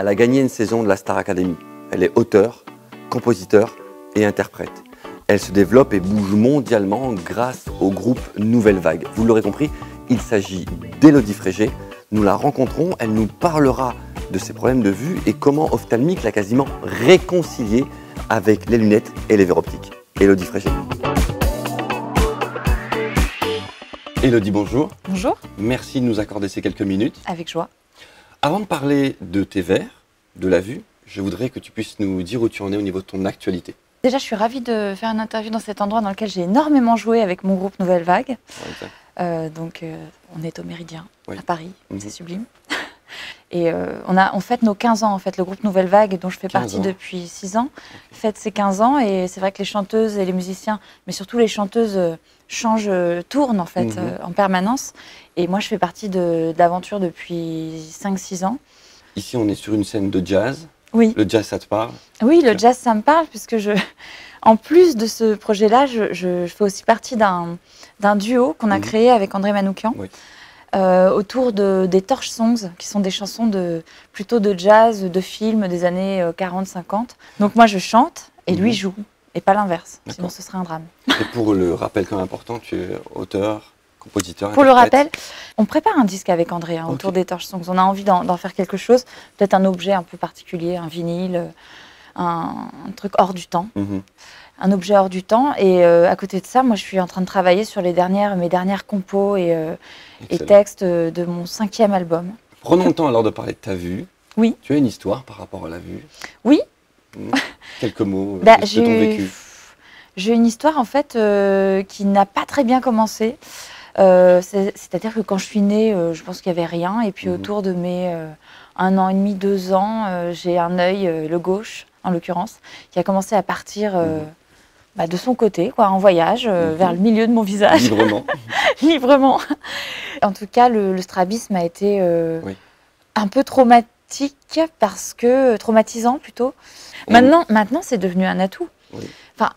Elle a gagné une saison de la Star Academy. Elle est auteure, compositeur et interprète. Elle se développe et bouge mondialement grâce au groupe Nouvelle Vague. Vous l'aurez compris, il s'agit d'Élodie Frégé. Nous la rencontrons, elle nous parlera de ses problèmes de vue et comment Ophthalmique l'a quasiment réconcilié avec les lunettes et les verres optiques. Élodie Frégé. Élodie, bonjour. Bonjour. Merci de nous accorder ces quelques minutes. Avec joie. Avant de parler de tes verres, de la vue, je voudrais que tu puisses nous dire où tu en es au niveau de ton actualité. Déjà, je suis ravie de faire une interview dans cet endroit dans lequel j'ai énormément joué avec mon groupe Nouvelle Vague. On est au Méridien, à Paris, c'est sublime. Et on fête nos 15 ans, en fait, le groupe Nouvelle Vague, dont je fais partie depuis 6 ans, fête ses 15 ans. Et c'est vrai que les chanteuses et les musiciens, mais surtout les chanteuses, tournent en fait en permanence. Et moi, je fais partie de l'aventure depuis 5-6 ans. Ici, on est sur une scène de jazz. Oui. Le jazz, ça te parle? Oui, le jazz, ça me parle, puisque en plus de ce projet-là, je fais aussi partie d'un duo qu'on a créé avec André Manoukian, autour des Torch Songs, qui sont des chansons plutôt de jazz, de films des années 40-50. Donc moi, je chante et lui joue, et pas l'inverse, sinon ce serait un drame. Et pour le rappel quand même important, tu es auteur, compositeur, Pour le rappel, on prépare un disque avec André autour des Torch Songs. On a envie d'en faire quelque chose, peut-être un objet un peu particulier, un vinyle, un truc hors du temps. Un objet hors du temps. Et à côté de ça, moi, je suis en train de travailler sur mes dernières compos et textes de mon 5e album. Prenons le temps alors de parler de ta vue. Oui. Tu as une histoire par rapport à la vue? Oui. Quelques mots de ton vécu. J'ai une histoire, en fait, qui n'a pas très bien commencé. C'est-à-dire que quand je suis née, je pense qu'il n'y avait rien. Et puis autour de mes 1 an et demi, 2 ans, j'ai un œil, le gauche en l'occurrence, qui a commencé à partir de son côté, quoi, en voyage, vers le milieu de mon visage. Librement. Librement. En tout cas, le strabisme a été un peu traumatisant plutôt. Maintenant, c'est devenu un atout. Enfin,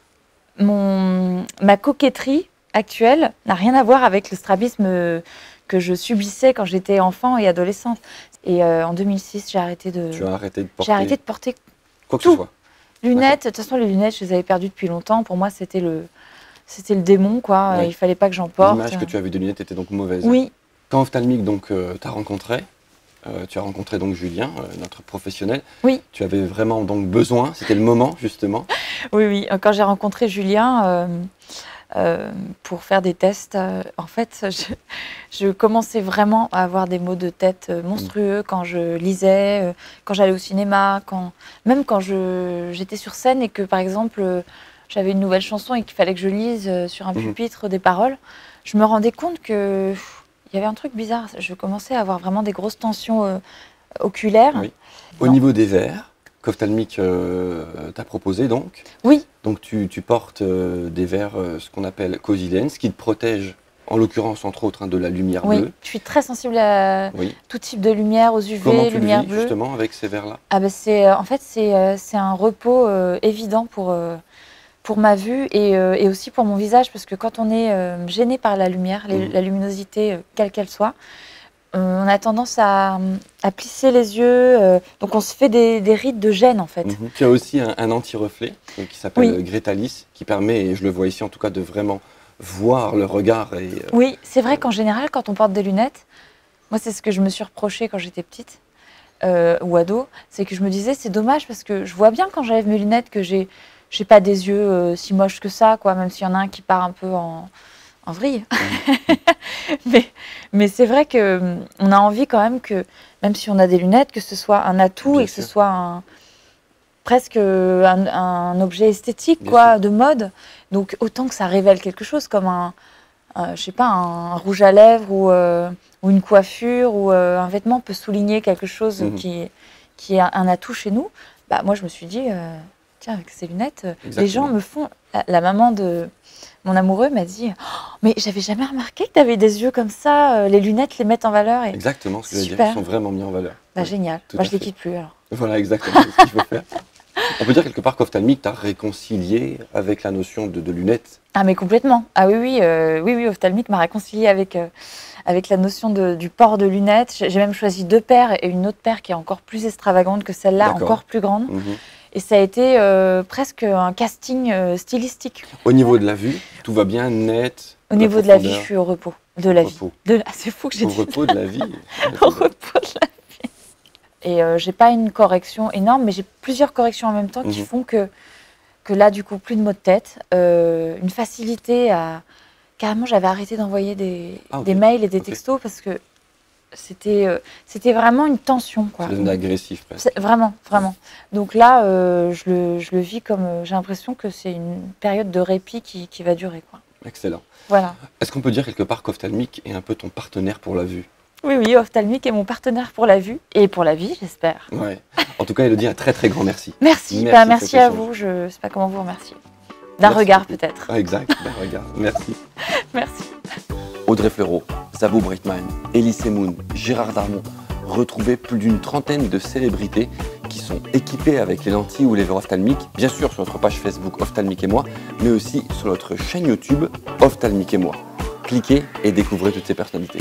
ma coquetterie actuelle n'a rien à voir avec le strabisme que je subissais quand j'étais enfant et adolescente. Et en 2006, j'ai arrêté de porter quoi que ce soit. Lunettes. De toute façon, les lunettes, je les avais perdues depuis longtemps. Pour moi, c'était le démon, quoi. Il fallait pas que j'en porte. L'image que tu as vue des lunettes était donc mauvaise. Oui. Quand Ophthalmique t'a rencontré, tu as rencontré donc Julien, notre professionnel. Oui. Tu avais vraiment donc besoin, c'était le moment justement. Oui. Quand j'ai rencontré Julien pour faire des tests, en fait, je commençais vraiment à avoir des maux de tête monstrueux quand je lisais, quand j'allais au cinéma, même quand j'étais sur scène et que, par exemple, j'avais une nouvelle chanson et qu'il fallait que je lise sur un pupitre des paroles, je me rendais compte qu'il y avait un truc bizarre. Je commençais à avoir vraiment des grosses tensions oculaires. Oui. Au niveau des verres, qu'Ophthalmique t'a proposé donc. Oui. Donc tu portes des verres, ce qu'on appelle Cozy Lens, qui te protègent, en l'occurrence entre autres, de la lumière bleue. Je suis très sensible à tout type de lumière, aux UV, Comment tu lumière le vis, bleue. justement avec ces verres-là? En fait, c'est un repos évident pour ma vue et aussi pour mon visage, parce que quand on est gêné par la lumière, la luminosité, quelle qu'elle soit, on a tendance à plisser les yeux, donc on se fait des rides de gêne en fait. Tu as aussi un anti-reflet qui s'appelle Gretalis, qui permet, et je le vois ici en tout cas, de vraiment voir le regard. Oui, c'est vrai qu'en général, quand on porte des lunettes, moi c'est ce que je me suis reproché quand j'étais petite ou ado, c'est que je me disais c'est dommage parce que je vois bien quand j'enlève mes lunettes que j'ai pas des yeux si moches que ça, quoi, même s'il y en a un qui part un peu en vrille. mais c'est vrai qu'on a envie quand même que, même si on a des lunettes, que ce soit un atout et que ce soit presque un objet esthétique, quoi, de mode. Donc autant que ça révèle quelque chose, comme je sais pas, un rouge à lèvres ou une coiffure ou un vêtement peut souligner quelque chose qui est un atout chez nous. Moi, je me suis dit, tiens, avec ces lunettes, les gens me font... La maman de mon amoureux m'a dit « Mais j'avais jamais remarqué que tu avais des yeux comme ça, les lunettes les mettent en valeur. » Exactement, ce que je veux dire, ils sont vraiment mis en valeur. Génial. Moi, je ne les quitte plus alors. Voilà, exactement, c'est ce qu'il faut faire. On peut dire quelque part qu'Ophtalmique t'a réconcilié avec la notion de lunettes. Ah mais complètement. Ah oui, Ophtalmique m'a réconcilié avec la notion du port de lunettes. J'ai même choisi 2 paires et une autre paire qui est encore plus extravagante que celle-là, encore plus grande. Et ça a été presque un casting stylistique. Au niveau de la vue, tout va bien, net. Au niveau de la vie, je suis au repos. De la vie. C'est fou que j'ai dit. Au repos de la vie. Au repos de la vie. Et j'ai pas une correction énorme, mais j'ai plusieurs corrections en même temps qui font que là, du coup, plus de maux de tête, une facilité à... Carrément, j'avais arrêté d'envoyer des mails et des textos parce que c'était vraiment une tension, quoi. C'est devenu agressif, presque. Vraiment, vraiment. Donc là, je le vis comme... j'ai l'impression que c'est une période de répit qui va durer, quoi. Excellent. Voilà. Est-ce qu'on peut dire quelque part qu'Ophtalmique est un peu ton partenaire pour la vue? Oui, Ophtalmique est mon partenaire pour la vue et pour la vie, j'espère. Ouais. En tout cas, Élodie, un très très grand merci. Merci à vous. Je ne sais pas comment vous remercier. D'un regard peut-être. Ah, exact, d'un regard. Merci. Merci. Audrey Fleurot, Zabou Breitman, Elie Semoun, Gérard Darmon. Retrouvez plus d'une trentaine de célébrités qui sont équipées avec les lentilles ou les verres ophtalmiques, bien sûr sur notre page Facebook Ophtalmique et moi, mais aussi sur notre chaîne YouTube Ophtalmique et moi. Cliquez et découvrez toutes ces personnalités.